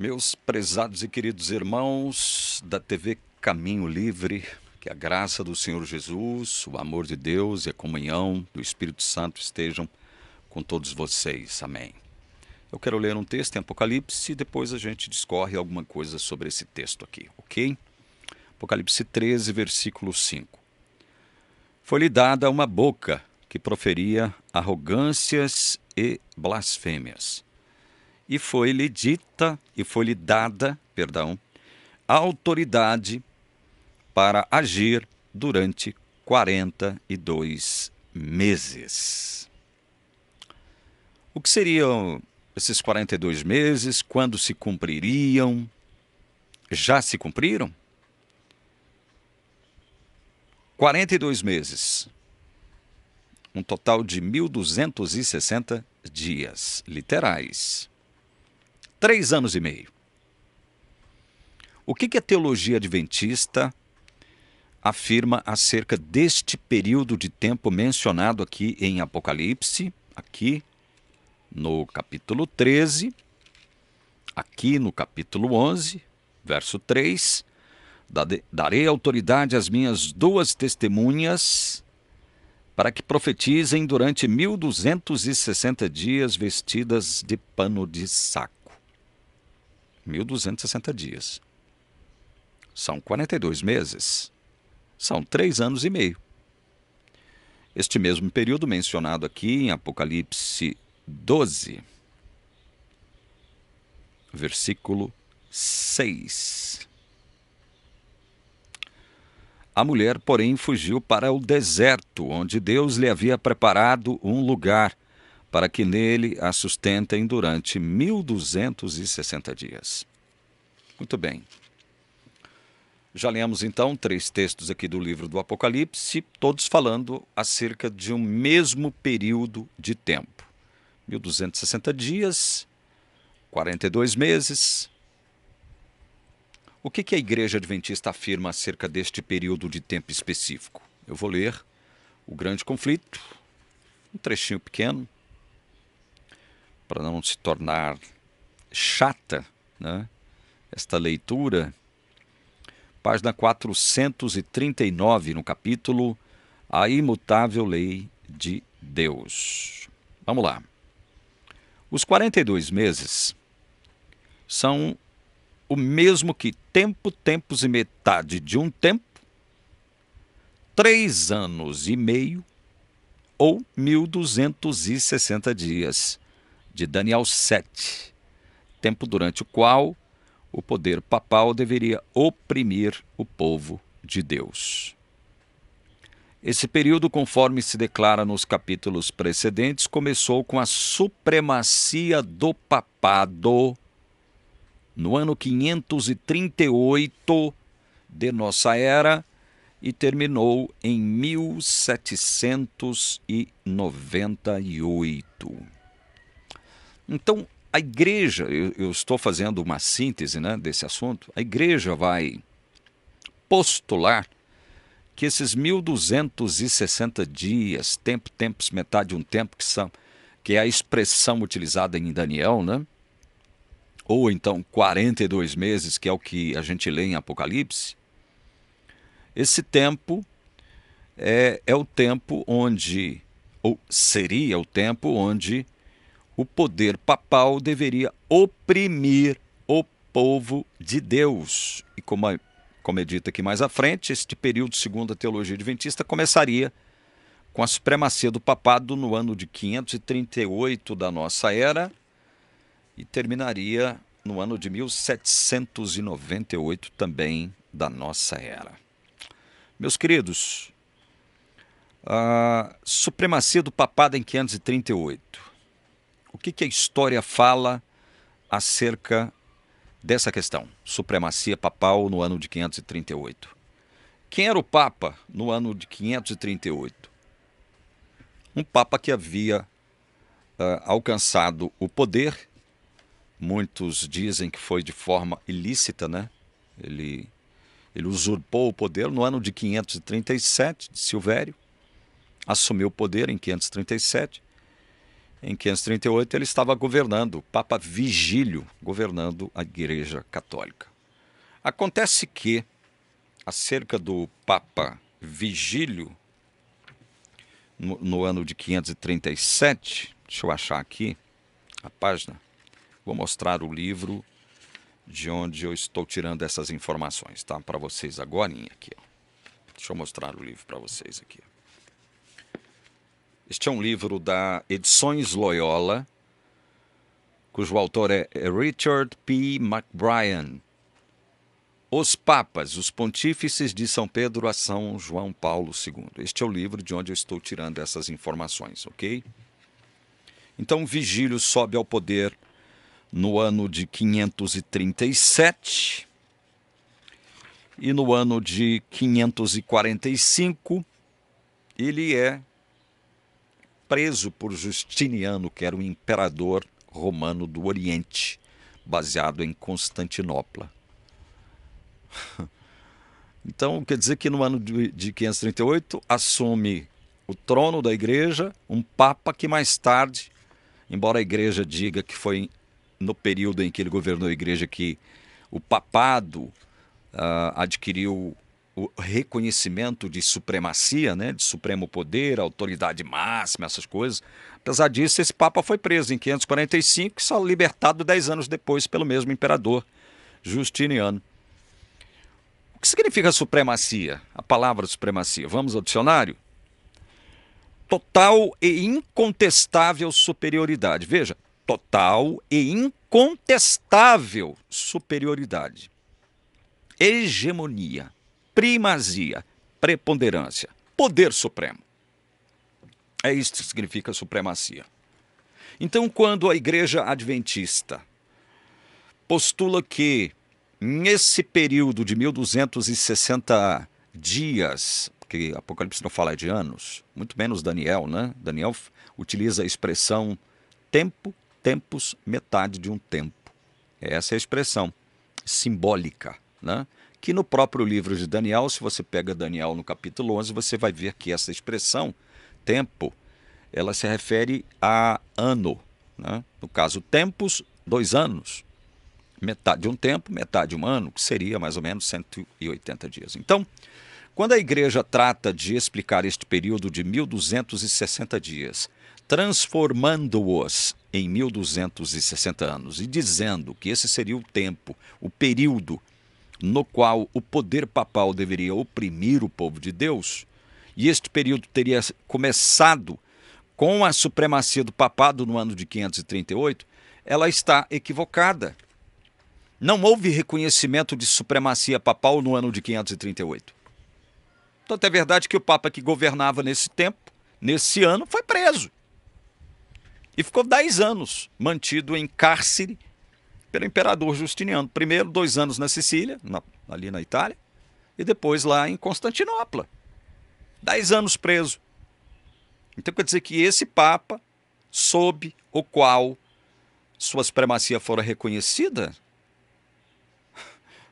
Meus prezados e queridos irmãos da TV Caminho Livre, que a graça do Senhor Jesus, o amor de Deus e a comunhão do Espírito Santo estejam com todos vocês. Amém. Eu quero ler um texto em Apocalipse e depois a gente discorre alguma coisa sobre esse texto aqui, ok? Apocalipse 13, versículo 5. Foi-lhe dada uma boca que proferia arrogâncias e blasfêmias. E foi-lhe dada, a autoridade para agir durante 42 meses. O que seriam esses 42 meses? Quando se cumpririam? Já se cumpriram? 42 meses. Um total de 1.260 dias literais. 3 anos e meio. O que a teologia adventista afirma acerca deste período de tempo mencionado aqui em Apocalipse, aqui no capítulo 13, aqui no capítulo 11, verso 3, darei autoridade às minhas 2 testemunhas para que profetizem durante 1.260 dias vestidas de pano de saco. 1.260 dias. São 42 meses. São 3 anos e meio. Este mesmo período mencionado aqui em Apocalipse 12, versículo 6. A mulher, porém, fugiu para o deserto, onde Deus lhe havia preparado um lugar para que nele a sustentem durante 1.260 dias. Muito bem. Já lemos então 3 textos aqui do livro do Apocalipse, todos falando acerca de um mesmo período de tempo. 1.260 dias, 42 meses. O que a Igreja Adventista afirma acerca deste período de tempo específico? Eu vou ler o Grande Conflito, um trechinho pequeno, para não se tornar chata, né? Esta leitura, página 439, no capítulo A Imutável Lei de Deus. Vamos lá. Os 42 meses são o mesmo que tempo, tempos e metade de um tempo, 3 anos e meio ou 1.260 dias, de Daniel 7, tempo durante o qual o poder papal deveria oprimir o povo de Deus. Esse período, conforme se declara nos capítulos precedentes, começou com a supremacia do papado no ano 538 de nossa era e terminou em 1798. Então, a igreja, eu estou fazendo uma síntese, né, desse assunto, a igreja vai postular que esses 1.260 dias, tempos, metade de um tempo, que é a expressão utilizada em Daniel, né? Ou então 42 meses, que é o que a gente lê em Apocalipse, esse tempo é o tempo onde, ou seria o tempo onde o poder papal deveria oprimir o povo de Deus. E como é dito aqui mais à frente, este período, segundo a teologia adventista, começaria com a supremacia do papado no ano de 538 da nossa era e terminaria no ano de 1798 também da nossa era. Meus queridos, a supremacia do papado em 538. O que a história fala acerca dessa questão? Supremacia papal no ano de 538. Quem era o Papa no ano de 538? Um Papa que havia alcançado o poder. Muitos dizem que foi de forma ilícita, né? Ele usurpou o poder no ano de 537 de Silvério, assumiu o poder em 537 Em 538 ele estava governando, o Papa Vigílio, governando a Igreja Católica. Acontece que, acerca do Papa Vigílio, no ano de 537, deixa eu achar aqui a página, vou mostrar o livro de onde eu estou tirando essas informações, tá? Para vocês agora aqui, ó. Deixa eu mostrar o livro para vocês aqui. Este é um livro da Edições Loyola, cujo autor é Richard P. McBrien. Os Papas, os Pontífices de São Pedro a São João Paulo II. Este é o livro de onde eu estou tirando essas informações, ok? Então, Vigílio sobe ao poder no ano de 537 e no ano de 545 ele é preso por Justiniano, que era um imperador romano do Oriente, baseado em Constantinopla. Então, quer dizer que no ano de 538 assume o trono da igreja um papa que mais tarde, embora a igreja diga que foi no período em que ele governou a igreja que o papado adquiriu o reconhecimento de supremacia, né, de supremo poder, autoridade máxima, essas coisas. Apesar disso, esse papa foi preso em 545 e só libertado 10 anos depois pelo mesmo imperador Justiniano. O que significa supremacia? A palavra supremacia. Vamos ao dicionário? Total e incontestável superioridade. Veja, total e incontestável superioridade. Hegemonia, primazia, preponderância, poder supremo. É isso que significa supremacia. Então, quando a Igreja Adventista postula que nesse período de 1260 dias, porque Apocalipse não fala de anos, muito menos Daniel, né? Daniel utiliza a expressão tempo, tempos, metade de um tempo. Essa é a expressão simbólica, né? Que no próprio livro de Daniel, se você pega Daniel no capítulo 11, você vai ver que essa expressão, tempo, ela se refere a ano, né? No caso, tempos, 2 anos. Metade de um tempo, metade de um ano, que seria mais ou menos 180 dias. Então, quando a igreja trata de explicar este período de 1260 dias, transformando-os em 1260 anos e dizendo que esse seria o tempo, o período no qual o poder papal deveria oprimir o povo de Deus, e este período teria começado com a supremacia do papado no ano de 538, ela está equivocada. Não houve reconhecimento de supremacia papal no ano de 538. Tanto é verdade que o papa que governava nesse tempo, nesse ano, foi preso. E ficou 10 anos mantido em cárcere pelo imperador Justiniano. Primeiro 2 anos na Sicília, ali na Itália, e depois lá em Constantinopla. 10 anos preso. Então quer dizer que esse papa, sob o qual sua supremacia fora reconhecida,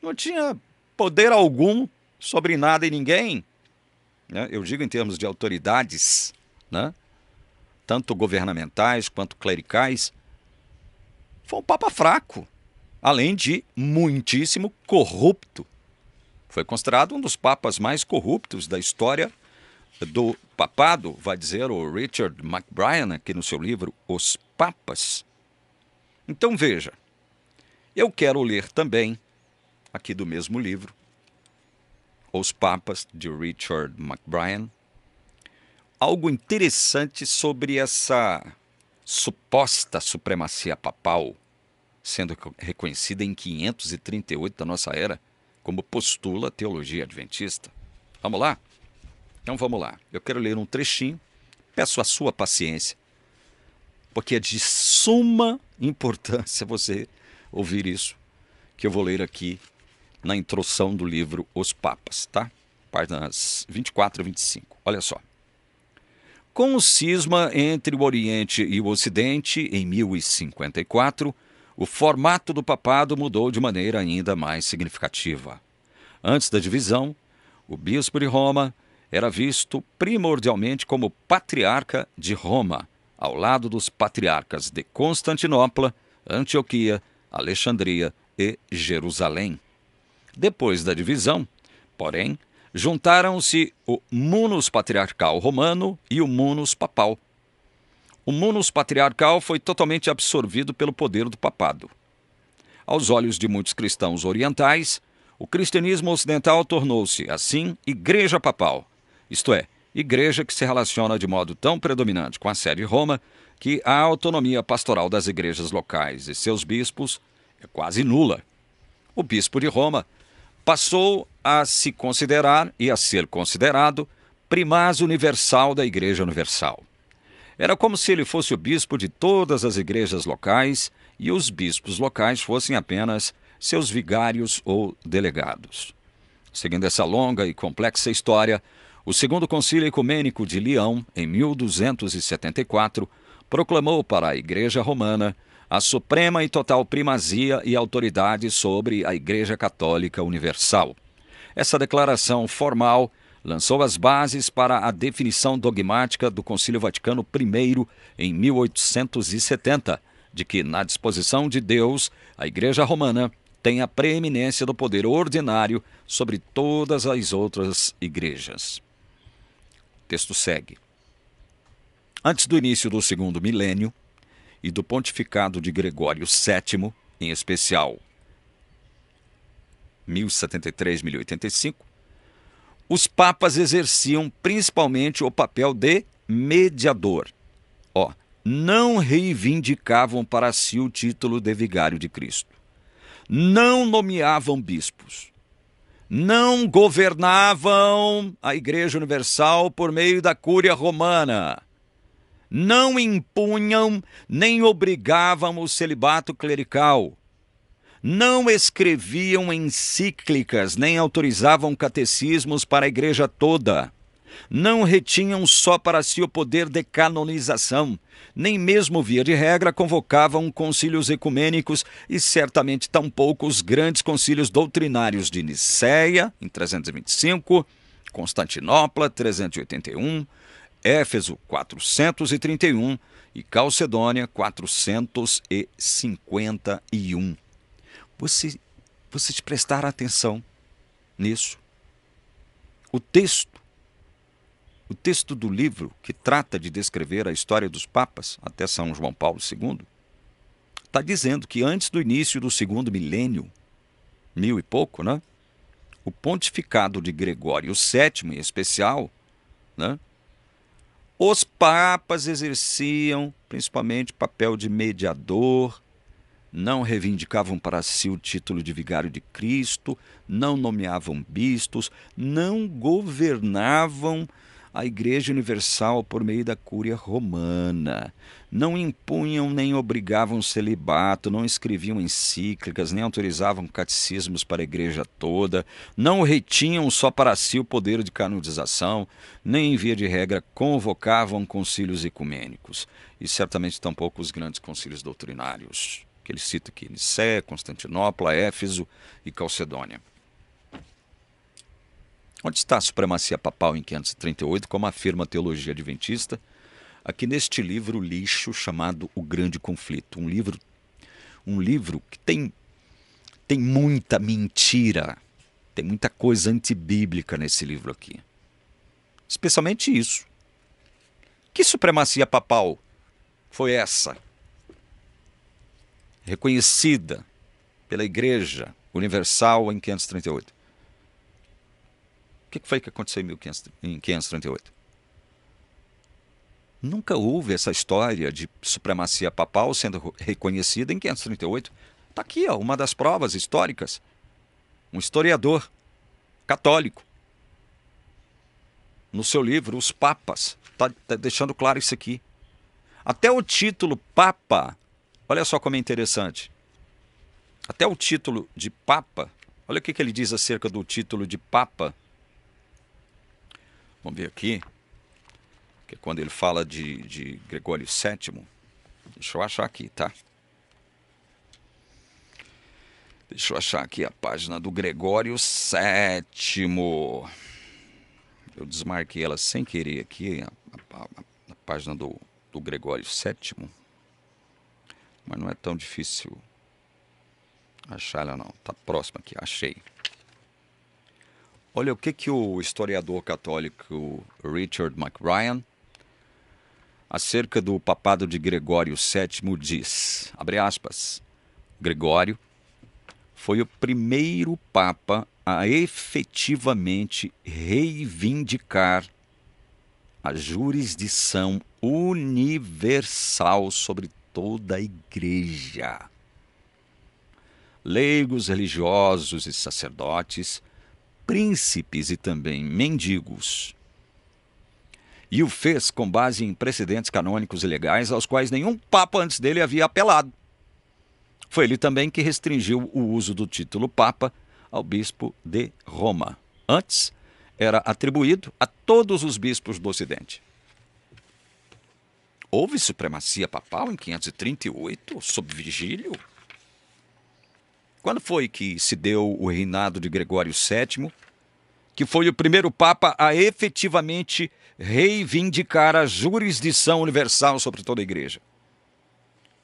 não tinha poder algum sobre nada e ninguém, né? Eu digo em termos de autoridades, né? Tanto governamentais quanto clericais. Foi um papa fraco, além de muitíssimo corrupto. Foi considerado um dos papas mais corruptos da história do papado, vai dizer o Richard McBrien aqui no seu livro Os Papas. Então veja, eu quero ler também, aqui do mesmo livro, Os Papas, de Richard McBrien, algo interessante sobre essa suposta supremacia papal, sendo reconhecida em 538 da nossa era, como postula a teologia adventista. Vamos lá? Então vamos lá. Eu quero ler um trechinho, peço a sua paciência, porque é de suma importância você ouvir isso, que eu vou ler aqui na introdução do livro Os Papas, tá? Páginas 24 e 25. Olha só. Com o cisma entre o Oriente e o Ocidente, em 1054, o formato do papado mudou de maneira ainda mais significativa. Antes da divisão, o bispo de Roma era visto primordialmente como patriarca de Roma, ao lado dos patriarcas de Constantinopla, Antioquia, Alexandria e Jerusalém. Depois da divisão, porém, juntaram-se o munus patriarcal romano e o munus papal. O munus patriarcal foi totalmente absorvido pelo poder do papado. Aos olhos de muitos cristãos orientais, o cristianismo ocidental tornou-se, assim, igreja papal, isto é, igreja que se relaciona de modo tão predominante com a sede de Roma que a autonomia pastoral das igrejas locais e seus bispos é quase nula. O bispo de Roma passou a se considerar e a ser considerado primaz universal da Igreja Universal. Era como se ele fosse o bispo de todas as igrejas locais e os bispos locais fossem apenas seus vigários ou delegados. Seguindo essa longa e complexa história, o Segundo Concílio Ecumênico de Leão, em 1274, proclamou para a Igreja Romana a suprema e total primazia e autoridade sobre a Igreja Católica Universal. Essa declaração formal lançou as bases para a definição dogmática do Concílio Vaticano I em 1870, de que, na disposição de Deus, a Igreja Romana tem a preeminência do poder ordinário sobre todas as outras igrejas. O texto segue. Antes do início do segundo milênio e do pontificado de Gregório VII, em especial 1073-1085, os papas exerciam principalmente o papel de mediador. Não reivindicavam para si o título de vigário de Cristo. Não nomeavam bispos. Não governavam a Igreja Universal por meio da Cúria Romana. Não impunham nem obrigavam o celibato clerical. Não escreviam encíclicas nem autorizavam catecismos para a Igreja toda. Não retinham só para si o poder de canonização, nem mesmo, via de regra, convocavam concílios ecumênicos e certamente tampouco os grandes concílios doutrinários de Nicéia, em 325, Constantinopla, 381, Éfeso, 431 e Calcedônia, 451. Você te prestar atenção nisso. O texto do livro que trata de descrever a história dos papas até São João Paulo II está dizendo que antes do início do segundo milênio, 1000 e pouco, né? O pontificado de Gregório VII, em especial, né? Os papas exerciam principalmente papel de mediador, não reivindicavam para si o título de vigário de Cristo, não nomeavam bispos, não governavam a Igreja Universal por meio da Cúria Romana. Não impunham nem obrigavam o celibato, não escreviam encíclicas, nem autorizavam catecismos para a Igreja toda, não retinham só para si o poder de canonização, nem, em via de regra, convocavam concílios ecumênicos, e certamente tampouco os grandes concílios doutrinários, que ele cita aqui, Nicéia, Constantinopla, Éfeso e Calcedônia. Onde está a supremacia papal em 538, como afirma a teologia adventista, aqui neste livro lixo chamado O Grande Conflito. Um livro que tem muita mentira, tem muita coisa antibíblica nesse livro aqui. Especialmente isso. Que supremacia papal foi essa? Reconhecida pela Igreja Universal em 538. O que foi que aconteceu em 538? Nunca houve essa história de supremacia papal sendo reconhecida em 538. Está aqui, uma das provas históricas. Um historiador católico, no seu livro Os Papas, está deixando claro isso aqui. Até o título Papa, olha só como é interessante. Até o título de Papa, olha o que ele diz acerca do título de Papa. Vamos ver aqui, que é quando ele fala de Gregório VII. Deixa eu achar aqui, tá? Deixa eu achar aqui a página do Gregório VII. Eu desmarquei ela sem querer aqui, a página do do Gregório VII, mas não é tão difícil achar ela não. Está próxima aqui, achei. Olha o que o historiador católico Richard McBrien, acerca do papado de Gregório VII, diz, abre aspas, Gregório foi o primeiro papa a efetivamente reivindicar a jurisdição universal sobre toda a Igreja. Leigos, religiosos e sacerdotes, príncipes e também mendigos. E o fez com base em precedentes canônicos e legais aos quais nenhum papa antes dele havia apelado. Foi ele também que restringiu o uso do título Papa ao bispo de Roma. Antes, era atribuído a todos os bispos do Ocidente. Houve supremacia papal em 538, sob Vigílio? Quando foi que se deu o reinado de Gregório VII, que foi o primeiro papa a efetivamente reivindicar a jurisdição universal sobre toda a Igreja?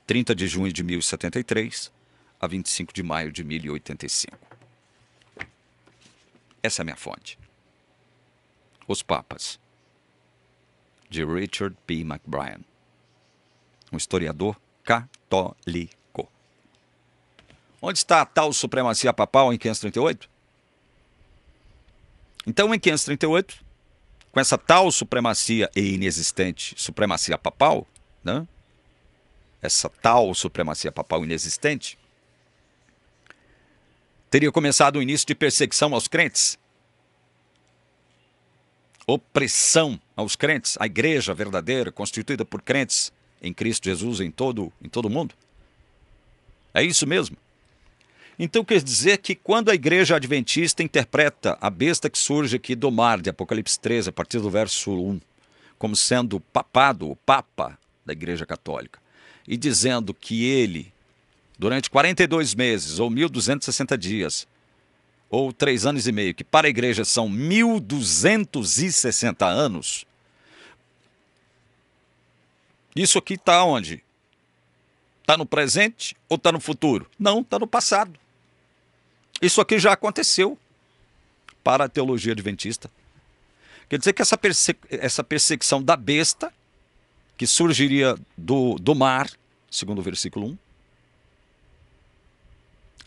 30 de junho de 1073 a 25 de maio de 1085. Essa é a minha fonte. Os Papas, de Richard P. McBrien, um historiador católico. Onde está a tal supremacia papal em 538? Então, em 538, com essa tal supremacia e inexistente supremacia papal, né? Essa tal supremacia papal inexistente, teria começado o início de perseguição aos crentes, opressão aos crentes, a igreja verdadeira, constituída por crentes em Cristo Jesus em todo o mundo. É isso mesmo. Então quer dizer que quando a igreja adventista interpreta a besta que surge aqui do mar, de Apocalipse 13, a partir do verso 1, como sendo papado, o papa da igreja católica, e dizendo que ele, durante 42 meses, ou 1260 dias, ou 3 anos e meio, que para a igreja são 1260 anos, isso aqui está onde? Está no presente ou está no futuro? Não, está no passado. Isso aqui já aconteceu para a teologia adventista. Quer dizer que essa perseguição da besta, que surgiria do mar, segundo o versículo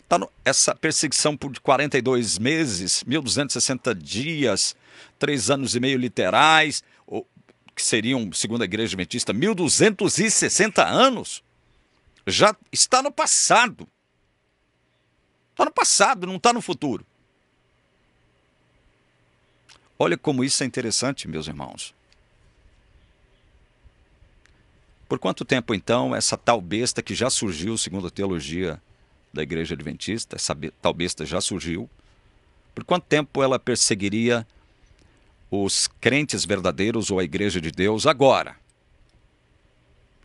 1, essa perseguição por 42 meses, 1260 dias, 3 anos e meio literais, que seriam, segundo a igreja adventista, 1260 anos, já está no passado. Está no passado, não está no futuro. Olha como isso é interessante, meus irmãos. Por quanto tempo, então, essa tal besta que já surgiu, segundo a teologia da igreja adventista, essa tal besta já surgiu, por quanto tempo ela perseguiria os crentes verdadeiros ou a igreja de Deus agora?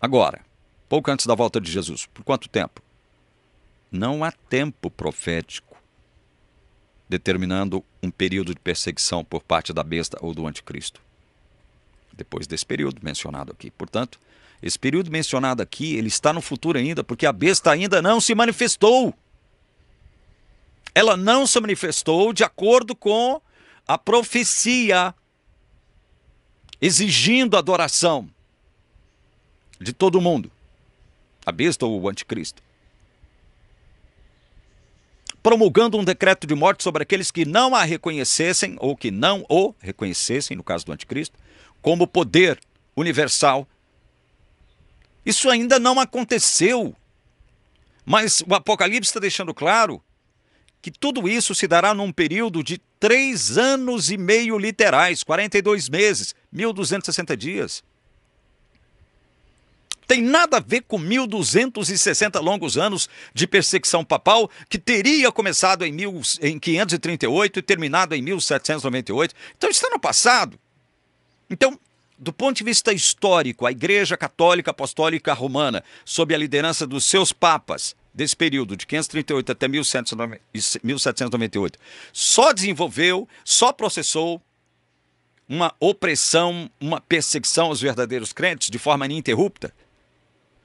Agora, pouco antes da volta de Jesus. Por quanto tempo? Não há tempo profético determinando um período de perseguição por parte da besta ou do anticristo. Depois desse período mencionado aqui. Portanto, esse período mencionado aqui, ele está no futuro ainda, porque a besta ainda não se manifestou. Ela não se manifestou de acordo com a profecia, exigindo adoração de todo mundo. A besta ou o anticristo. Promulgando um decreto de morte sobre aqueles que não a reconhecessem, ou que não o reconhecessem, no caso do anticristo, como poder universal. Isso ainda não aconteceu. Mas o Apocalipse está deixando claro que tudo isso se dará num período de 3 anos e meio literais, 42 meses, 1260 dias. Tem nada a ver com 1260 longos anos de perseguição papal, que teria começado em 538 e terminado em 1798. Então está no passado. Então, do ponto de vista histórico, a Igreja Católica Apostólica Romana, sob a liderança dos seus papas, desse período de 538 até 1798, só desenvolveu, só processou uma opressão, uma perseguição aos verdadeiros crentes de forma ininterrupta.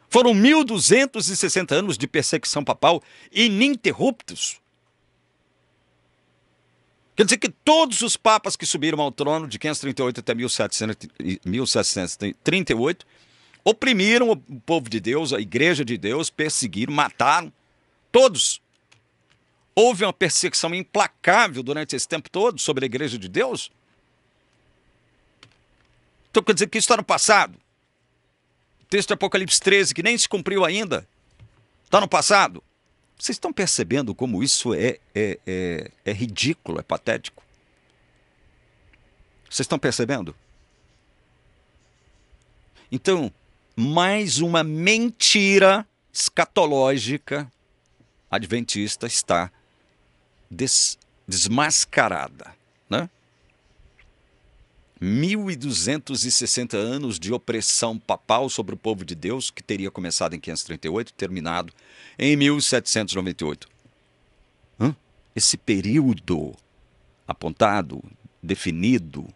Foram 1260 anos de perseguição papal ininterruptos. Quer dizer que todos os papas que subiram ao trono de 538 até 1738 oprimiram o povo de Deus, a igreja de Deus, perseguiram, mataram, todos. Houve uma perseguição implacável durante esse tempo todo sobre a igreja de Deus. Então quer dizer que isso está no passado. O texto de Apocalipse 13, que nem se cumpriu ainda, está no passado. Vocês estão percebendo como isso é ridículo, é patético? Vocês estão percebendo? Então, mais uma mentira escatológica adventista está desmascarada, né? 1260 anos de opressão papal sobre o povo de Deus, que teria começado em 538, terminado em 1798. Esse período apontado, definido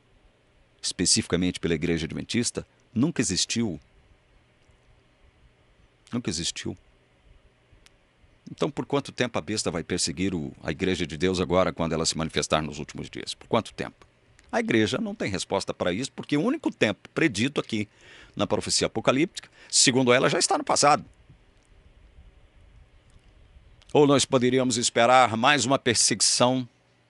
especificamente pela Igreja Adventista, nunca existiu. Nunca existiu. Então, por quanto tempo a besta vai perseguir a Igreja de Deus agora, quando ela se manifestar nos últimos dias? Por quanto tempo? A igreja não tem resposta para isso, porque o único tempo predito aqui na profecia apocalíptica, segundo ela, já está no passado. Ou nós poderíamos esperar mais uma perseguição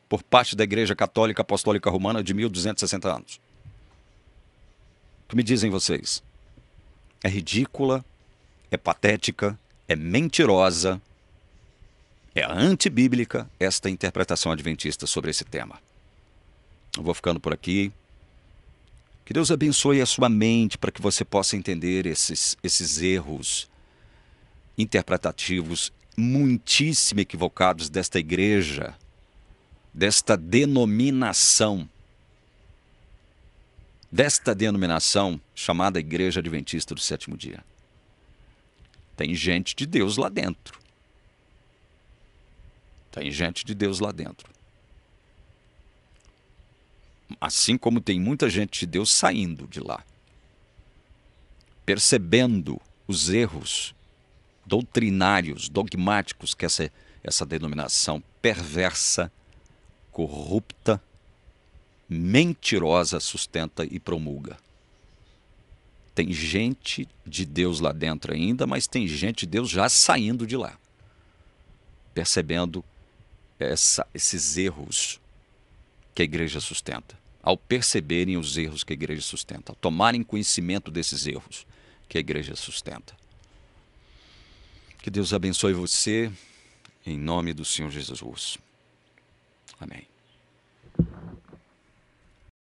por parte da Igreja Católica Apostólica Romana de 1260 anos. O que me dizem vocês? É ridícula, é patética, é mentirosa, é antibíblica esta interpretação adventista sobre esse tema. Eu vou ficando por aqui. Que Deus abençoe a sua mente para que você possa entender esses erros interpretativos muitíssimo equivocados desta igreja, desta denominação chamada Igreja Adventista do Sétimo Dia. Tem gente de Deus lá dentro. Tem gente de Deus lá dentro. Assim como tem muita gente de Deus saindo de lá, percebendo os erros doutrinários, dogmáticos que essa denominação perversa, corrupta, mentirosa sustenta e promulga. Tem gente de Deus lá dentro ainda, mas tem gente de Deus já saindo de lá, percebendo esses erros que a igreja sustenta. Ao perceberem os erros que a igreja sustenta, ao tomarem conhecimento desses erros que a igreja sustenta. Que Deus abençoe você, em nome do Senhor Jesus. Amém.